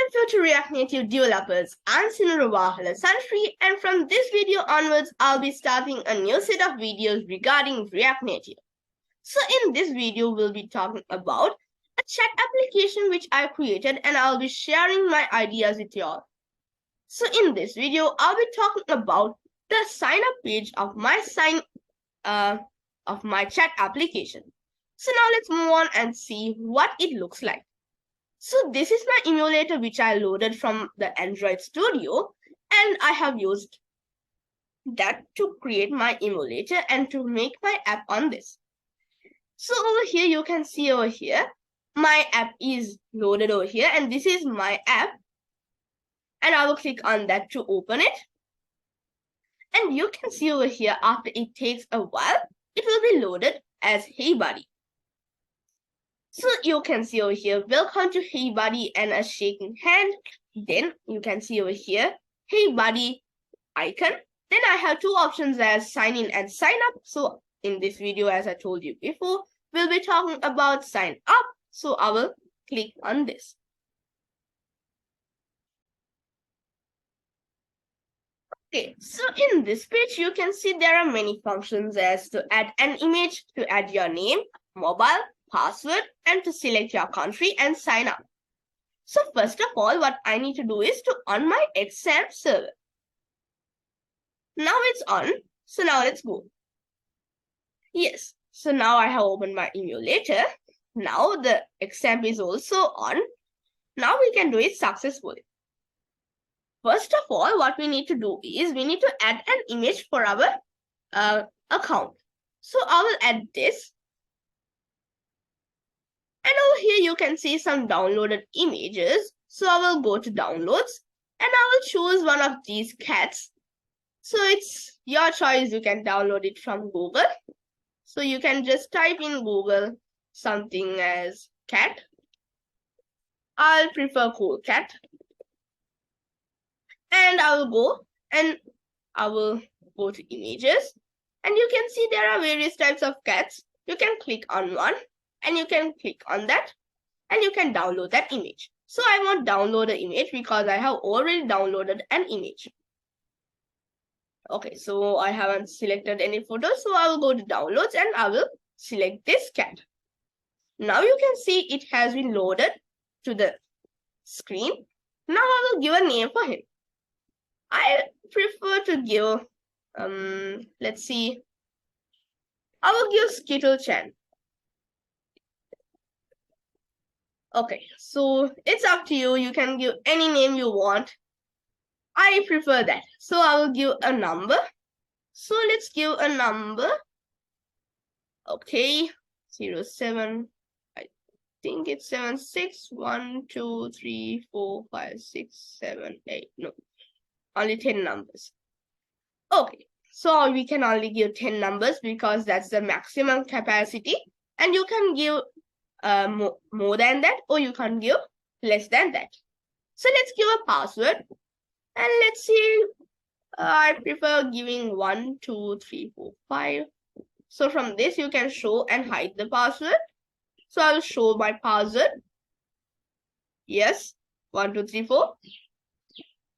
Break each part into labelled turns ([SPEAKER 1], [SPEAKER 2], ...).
[SPEAKER 1] Hello future React Native developers, I'm Sinura Wahalathanthri, and from this video onwards, I'll be starting a new set of videos regarding React Native. So in this video, we'll be talking about a chat application which I created, and I'll be sharing my ideas with y'all. So in this video, I'll be talking about the sign up page of my chat application. So now let's move on and see what it looks like. So this is my emulator which I loaded from the Android Studio, and I have used that to create my emulator and to make my app on this. So over here, you can see over here, my app is loaded over here, and this is my app. And I will click on that to open it. And you can see over here, after it takes a while, it will be loaded as Hey Buddy. So you can see over here, welcome to Hey Buddy and a shaking hand. Then you can see over here, Hey Buddy icon. Then I have two options as sign in and sign up. So in this video, as I told you before, we'll be talking about sign up. So I will click on this. Okay, so in this page, you can see there are many functions as to add an image, to add your name, mobile, password, and to select your country and sign up. So first of all, what I need to do is to on my XAMPP server. Now it's on. So now let's go. Yes. So now I have opened my emulator. Now the XAMPP is also on. Now we can do it successfully. First of all, what we need to do is we need to add an image for our account. So I will add this. And over here, you can see some downloaded images. So I will go to downloads and I will choose one of these cats. So it's your choice. You can download it from Google. So you can just type in Google something as cat. I'll prefer cool cat. And I will go to images. And you can see there are various types of cats. You can click on one. And you can click on that and you can download that image. So I won't download the image because I have already downloaded an image. Okay, so I haven't selected any photos. So I will go to downloads and I will select this cat. Now you can see it has been loaded to the screen. Now I will give a name for him. I prefer to give, let's see. I will give Skittle Chan. Okay, so it's up to you. You can give any name you want. I prefer that. So I will give a number. So let's give a number. Okay, 07. I think it's 76. 1, 2, 3, 4, 5, 6, 7, 8. No, only 10 numbers. Okay, so we can only give 10 numbers because that's the maximum capacity. And you can give more than that, or you can give less than that. So let's give a password, and let's see. I prefer giving 1, 2, 3, 4, 5. So from this, you can show and hide the password. So I'll show my password. Yes, 1, 2, 3, 4.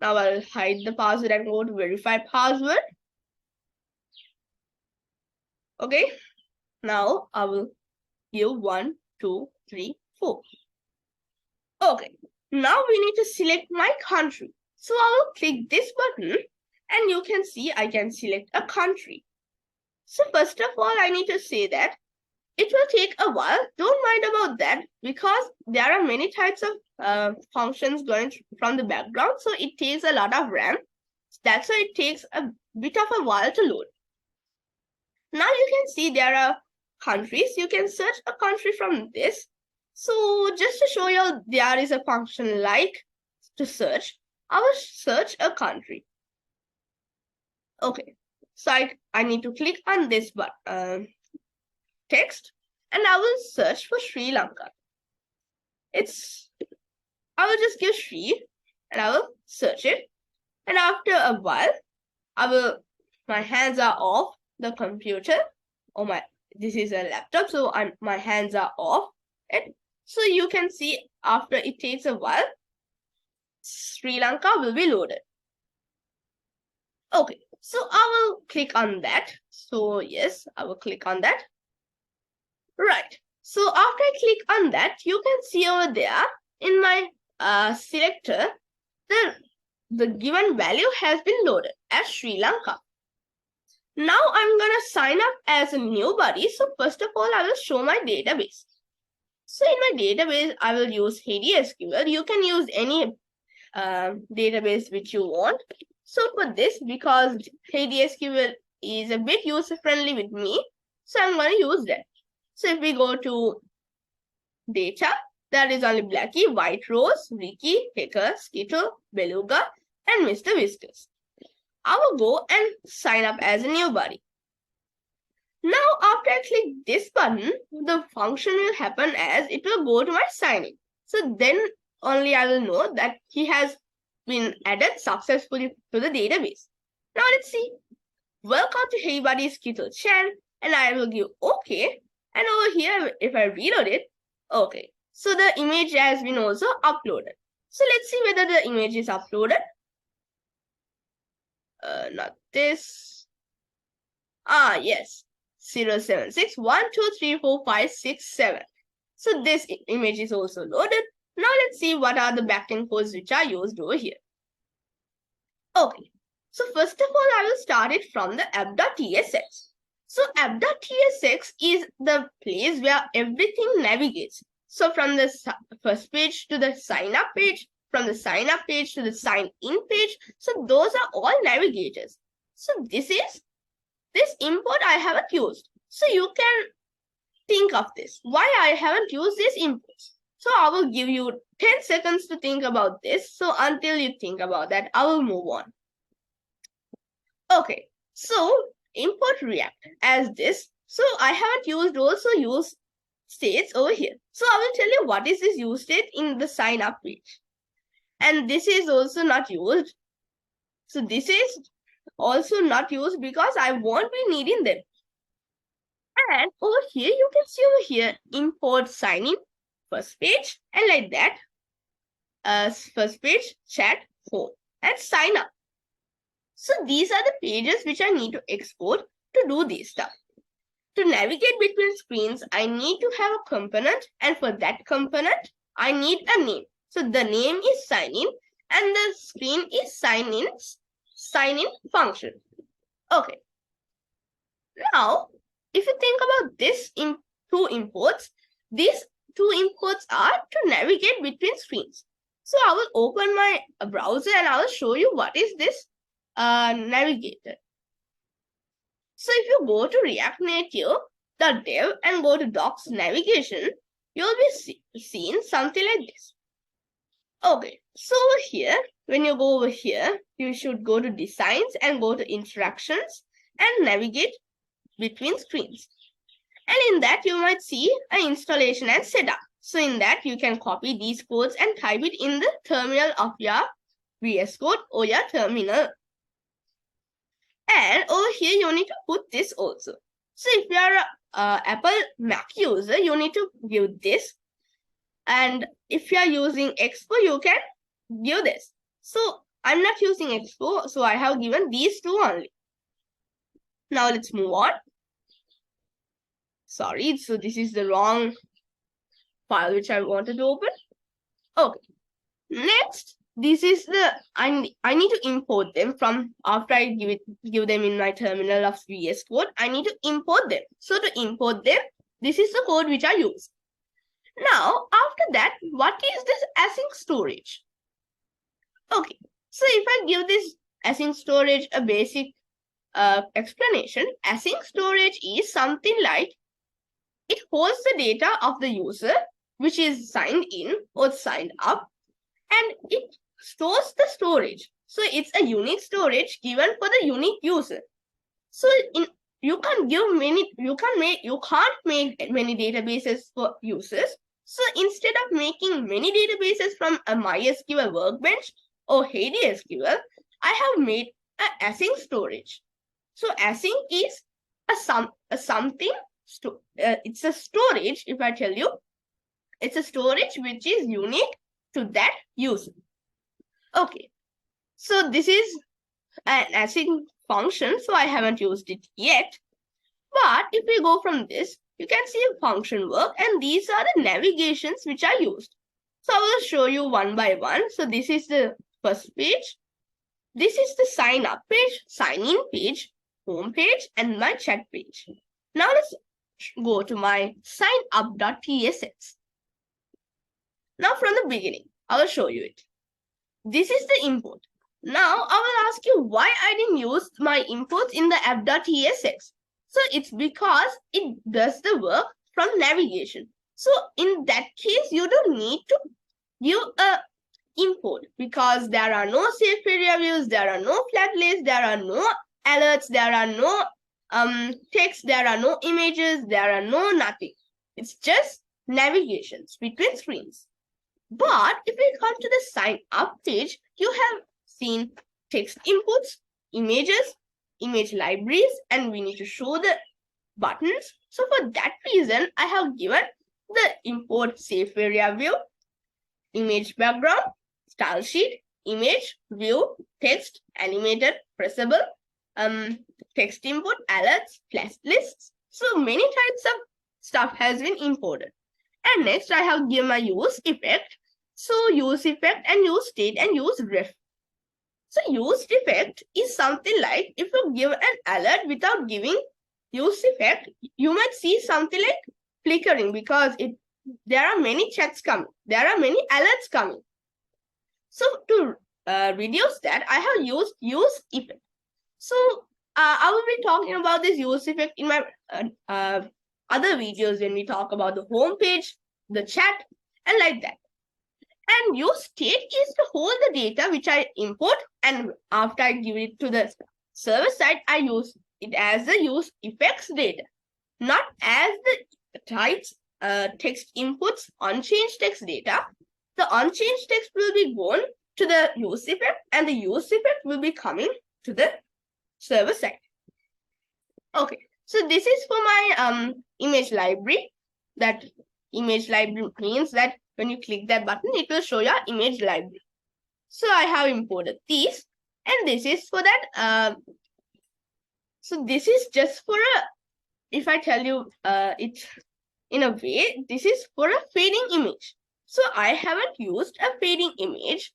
[SPEAKER 1] Now I'll hide the password and go to verify password. Okay. Now I will give 1, 2, 3, 4. Okay, now we need to select my country. So I will click this button and you can see I can select a country. So first of all, I need to say that it will take a while. Don't mind about that because there are many types of functions going from the background. So it takes a lot of RAM. That's why it takes a bit of a while to load. Now you can see there are countries. You can search a country from this. So just to show you, there is a function like to search. I will search a country. Okay, so I need to click on this text and I will search for Sri Lanka. I will just give Sri and I will search it. And after a while, my hands are off the computer. This is a laptop, so my hands are off it. So you can see after it takes a while, Sri Lanka will be loaded. Okay, so I will click on that. So yes, I will click on that. Right. So after I click on that, you can see over there in my selector, the given value has been loaded as Sri Lanka. Now I'm gonna sign up as a new body. So first of all, I will show my database. So in my database, I will use SQL. You can use any database which you want. So for this, because SQL is a bit user friendly with me, so I'm gonna use that. So if we go to data, that is only Blackie, White Rose, Ricky, Hacker, Skittle, Beluga, and Mr. Whiskers. I will go and sign up as a new body. Now, after I click this button, the function will happen as it will go to my sign in. So then only I will know that he has been added successfully to the database. Now let's see. Welcome to Hey Buddy Skittle Chan, and I will give OK. And over here, if I reload it, okay. So the image has been also uploaded. So let's see whether the image is uploaded. Not this. Yes. 07612345667. So this image is also loaded. Now let's see what are the backend codes which are used over here. Okay. So first of all, I will start it from the app.tsx. So app.tsx is the place where everything navigates. So from the first page to the sign up page, from the sign up page to the sign in page. So those are all navigators. So this import I haven't used. So you can think of this. Why I haven't used this import? So I will give you 10 seconds to think about this. So until you think about that, I will move on. Okay, so import React as this. So I haven't also used states over here. So I will tell you what is this use state in the sign up page. And this is also not used. So this is also not used because I won't be needing them. And over here, you can see over here, import sign in, first page, and like that, first page, chat, home, and sign up. So these are the pages which I need to export to do this stuff. To navigate between screens, I need to have a component, and for that component, I need a name. So the name is sign in, and the screen is sign in function. Okay. Now, if you think about this in two imports, these two imports are to navigate between screens. So I will open my browser and I will show you what is this navigator. So if you go to React Native.dev and go to docs navigation, you'll be seeing something like this. Okay, so over here, when you go over here, you should go to designs and go to interactions and navigate between screens. And in that, you might see an installation and setup. So in that, you can copy these codes and type it in the terminal of your VS Code or your terminal. And over here, you need to put this also. So if you are an Apple Mac user, you need to give this. And if you are using Expo, you can give this. So I'm not using Expo, so I have given these two only. Now let's move on. Sorry, so this is the wrong file which I wanted to open. Okay. Next, this is the I need to import them from after I give them in my terminal of VS Code. I need to import them. So to import them, this is the code which I use. Now, after that, what is this async storage? Okay, so if I give this async storage a basic explanation, async storage is something like it holds the data of the user which is signed in or signed up, and it stores the storage. So it's a unique storage given for the unique user. So you can't make many databases for users. So instead of making many databases from a MySQL workbench or SQL, I have made an async storage. So async is it's a storage. If I tell you, it's a storage which is unique to that user. Okay, so this is an async function, so I haven't used it yet. But if we go from this, you can see a function work, and these are the navigations which are used. So I will show you one by one. So this is the first page. This is the sign up page, sign in page, home page, and my chat page. Now let's go to my sign up.tsx. Now from the beginning, I will show you it. This is the input. Now I will ask you why I didn't use my inputs in the app.tsx. So it's because it does the work from navigation. So in that case, you don't need to give a input because there are no safe area views, there are no flag lists, there are no alerts, there are no text, there are no images, there are no nothing. It's just navigations between screens. But if we come to the sign up page, you have seen text inputs, images, image libraries, and we need to show the buttons. So for that reason, I have given the import safe area view, image background, style sheet, image, view, text, animated, pressable, text input, alerts, flash lists. So many types of stuff has been imported. And next I have given my use effect. So use effect and use state and use ref. So use effect is something like if you give an alert without giving use effect, you might see something like flickering because there are many chats coming. There are many alerts coming. So to reduce that, I have used use effect. So I will be talking about this use effect in my other videos when we talk about the home page, the chat, and like that. And use state is to hold the data which I import, and after I give it to the server side, I use it as the use effects data, not as the types text inputs, unchanged text data. The unchanged text will be gone to the use effect, and the use effect will be coming to the server side. Okay, so this is for my image library. That image library means that when you click that button, it will show your image library. So I have imported these, and this is for that. So this is just for a, if I tell you it in a way, this is for a fading image. So I haven't used a fading image,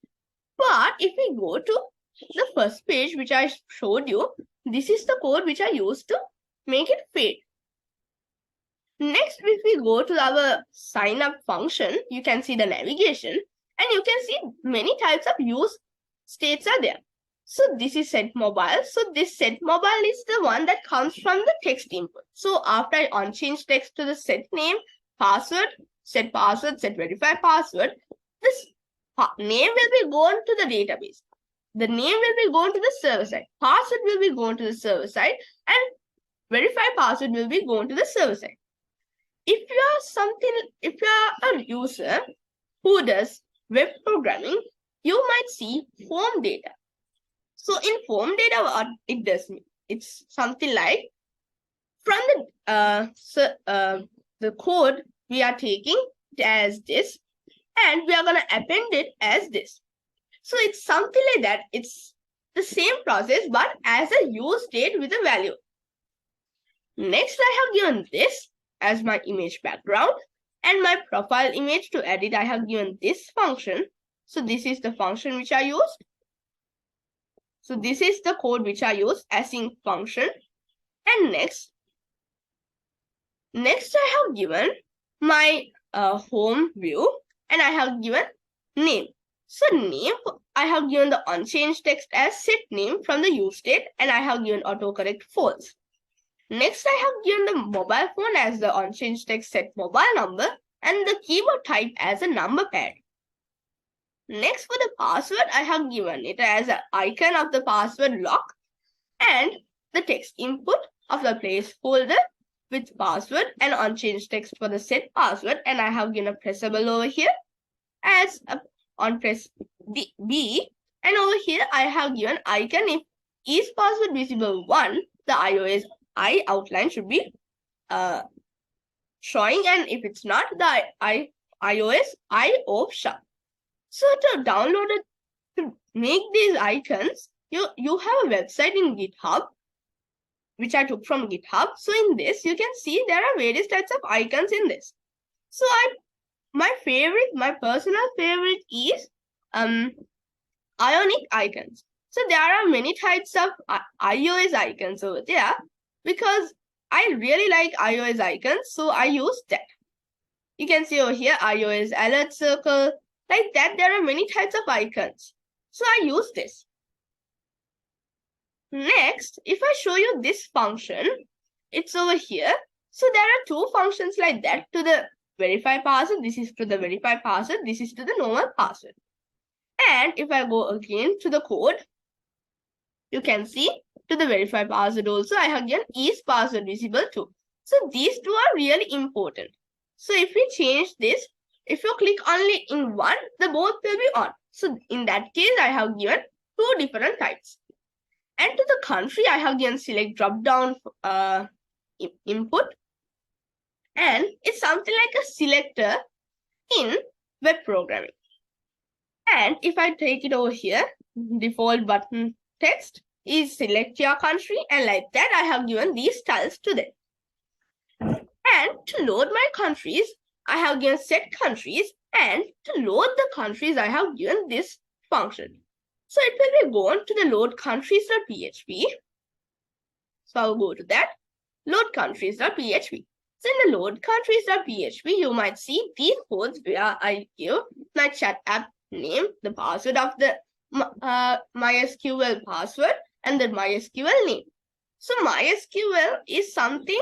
[SPEAKER 1] but if we go to the first page, which I showed you, this is the code which I used to make it fade. Next, if we go to our sign up function, you can see the navigation, and you can see many types of use states are there. So this is set mobile. So this set mobile is the one that comes from the text input. So after I unchange text to the set name, password, set verify password, this name will be going to the database. The name will be going to the server side. Password will be going to the server side, and verify password will be going to the server side. If you are a user who does web programming, you might see form data. So in form data, what it does mean? It's something like from the code we are taking as this, and we are going to append it as this. So it's something like that. It's the same process, but as a use state with a value. Next, I have given this as my image background, and my profile image. To edit, I have given this function. So this is the function which I used. So this is the code which I use, async function. And next I have given my home view, and I have given name. So name, I have given the unchanged text as set name from the use state, and I have given autocorrect false. Next, I have given the mobile phone as the unchanged text set mobile number, and the keyboard type as a number pad. Next, for the password, I have given it as an icon of the password lock, and the text input of the placeholder with password and unchanged text for the set password, and I have given a pressable over here as on press B, and over here I have given icon if is password visible 1, the iOS I outline should be showing, and if it's not, the iOS I off shut. So to download to make these icons, you have a website in GitHub, which I took from GitHub. So in this, you can see there are various types of icons in this. So my personal favorite is ionic icons. So there are many types of iOS icons over there because I really like iOS icons, so I use that. You can see over here iOS alert circle. Like that, there are many types of icons. So I use this. Next, if I show you this function, it's over here. So there are two functions like that to the verify password. This is to the verify password. This is to the normal password. And if I go again to the code, you can see to the verify password also, I have given is password visible too. So these two are really important. So if we change this, if you click only in one, the both will be on. So in that case, I have given two different types. And to the country, I have given select drop down input. And it's something like a selector in web programming. And if I take it over here, default button text is select your country, and like that I have given these styles to them. And to load my countries, I have given set countries, and to load the countries, I have given this function. So it will be going to the load countries.php. So I'll go to that, load countries.php. So in the load countries.php, you might see these codes where I give my chat app name, the password of the MySQL password, and the MySQL name. So MySQL is something,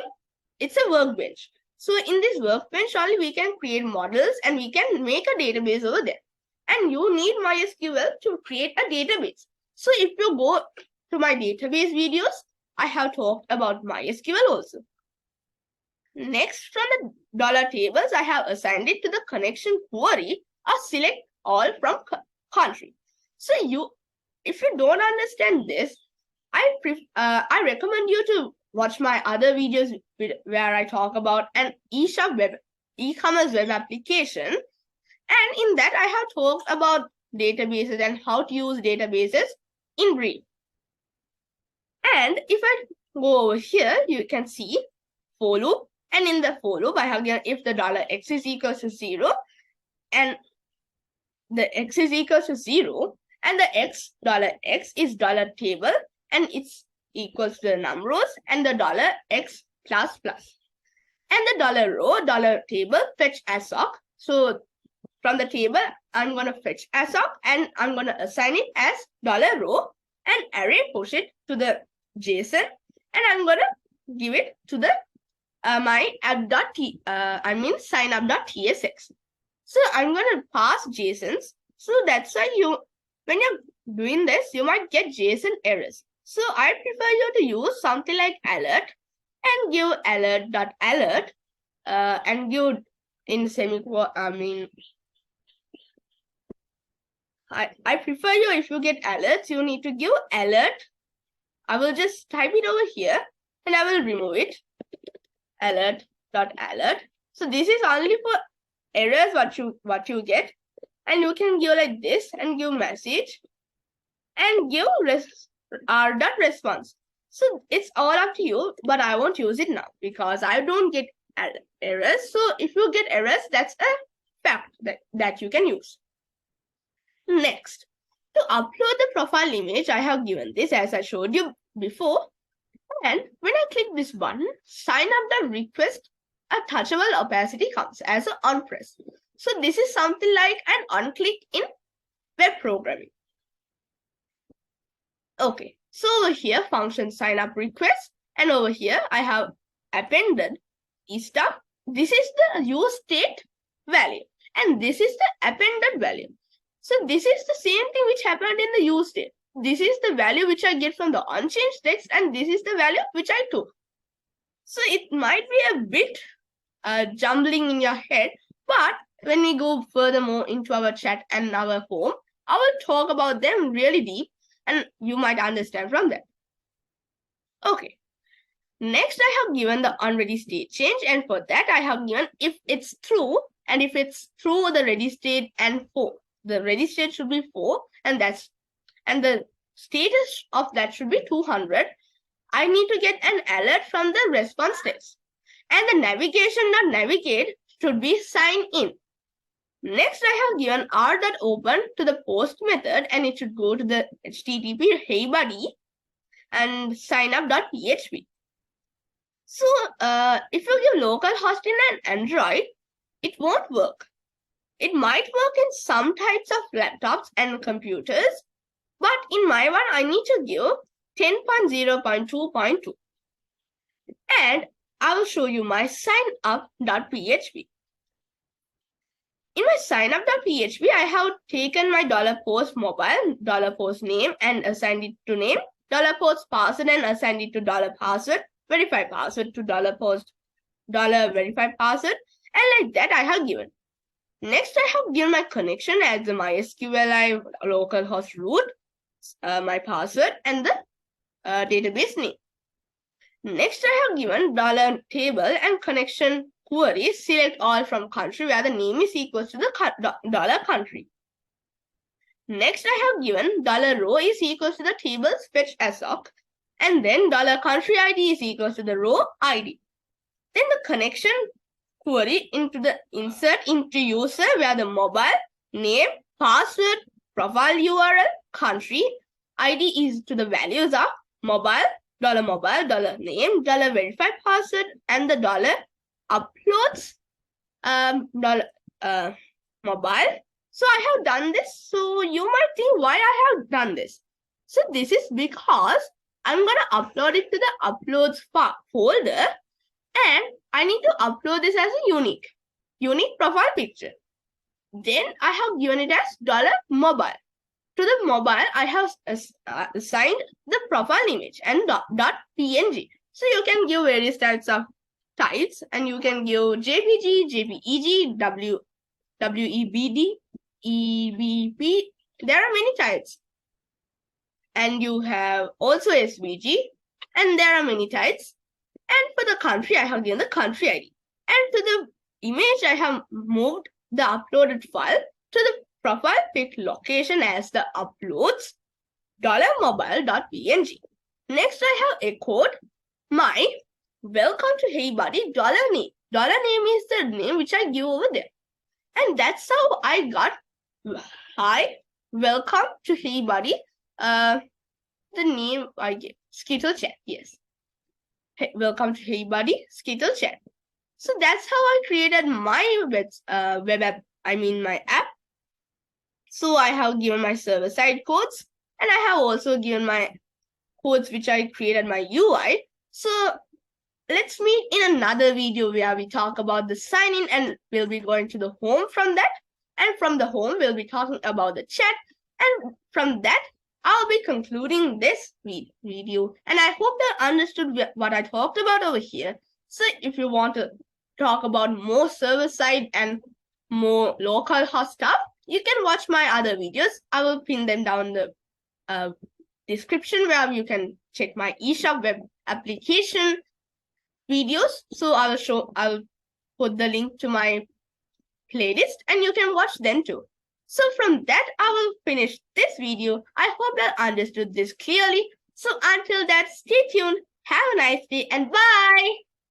[SPEAKER 1] it's a workbench. So in this workbench only we can create models and we can make a database over there. And you need MySQL to create a database. So if you go to my database videos, I have talked about MySQL also. Next, from the dollar tables, I have assigned it to the connection query or select all from country. So if you don't understand this, I recommend you to watch my other videos where I talk about an e-commerce web application. And in that, I have talked about databases and how to use databases in brief. And if I go over here, you can see for loop. And in the for loop, I have given if the $x is equal to 0 and the x is equal to 0 and the $x is $table and it's equals to the num rows and the $x plus plus. And the $row, $table fetch assoc. So from the table, I'm going to fetch assoc and I'm going to assign it as $row and array push it to the JSON and I'm going to give it to the my signup.tsx. So I'm going to pass JSONs. So that's why when you're doing this, you might get JSON errors. So I prefer you to use something like alert and give alert.alert and give in semicolon. I prefer you if you get alerts, you need to give alert. I will just type it over here and I will remove it. Alert.alert. So this is only for errors what you get, and you can give like this and give message and give r.response. So it's all up to you, but I won't use it now because I don't get errors. So if you get errors, that's a fact that you can use. Next, to upload the profile image, I have given this as I showed you before. And when I click this button, sign up the request, a touchable opacity comes as an on-press. So this is something like an on-click in web programming. Okay, so over here, function sign up request, and over here I have appended stuff. This is the use state value, and this is the appended value. So this is the same thing which happened in the use state. This is the value which I get from the unchanged text, and this is the value which I took. So it might be a bit jumbling in your head, but when we go furthermore into our chat and our home, I will talk about them really deep, and you might understand from that. Okay. Next, I have given the unready state change, and for that I have given if it's true, and if it's true, the ready state, and for the ready state should be 4, and the status of that should be 200. I need to get an alert from the response test. And the navigation.navigate should be sign in. Next, I have given r.open to the post method, and it should go to the http heybuddy and sign up.php. So, if you give localhost in an Android, it won't work. It might work in some types of laptops and computers, but in my one, I need to give 10.0.2.2. And I will show you my signup.php. In my signup.php, I have taken my $post mobile, $post name, and assigned it to name, $post password, and assigned it to $password, verify password to $post, $verify password, and like that I have given. Next, I have given my connection as the MySQLi localhost root, my password, and the database name. Next, I have given $table and connection query, select all from country where the name is equal to the $country. Next, I have given $row is equal to the table's fetch assoc, and then $country ID is equal to the row ID. Then the connection query into the insert into user where the mobile, name, password, profile URL, country, ID is to the values of mobile, $name, $verify password, and the uploads mobile. So I have done this. So you might think why I have done this. So this is because I'm going to upload it to the uploads folder, and I need to upload this as a unique profile picture. Then I have given it as $mobile. To the mobile, I have assigned the profile image and .png. So you can give various types of types, and you can give JPG, JPEG, WEBD, EBP. There are many types. And you have also SVG, and there are many types. And for the country, I have given the country ID. And to the image, I have moved the uploaded file to the profile pic location as the uploads $mobile.png. Next, I have echoed my welcome to Hey Buddy $name. $name is the name which I give over there. And that's how I got hi, welcome to Hey Buddy. The name I gave, Skittle Chat, yes. Hey, welcome to Hey Buddy, Skittle Chat. So that's how I created my web app, my app. So I have given my server-side codes, and I have also given my codes which I created my UI. So let's meet in another video where we talk about the sign-in, and we'll be going to the home from that. And from the home, we'll be talking about the chat. And from that, I'll be concluding this video. And I hope that understood what I talked about over here. So if you want to talk about more server-side and more local host stuff, you can watch my other videos. I will pin them down in the description where you can check my eShop web application videos. So I'll put the link to my playlist, and you can watch them too. So from that, I will finish this video. I hope that understood this clearly. So until that, stay tuned. Have a nice day and bye.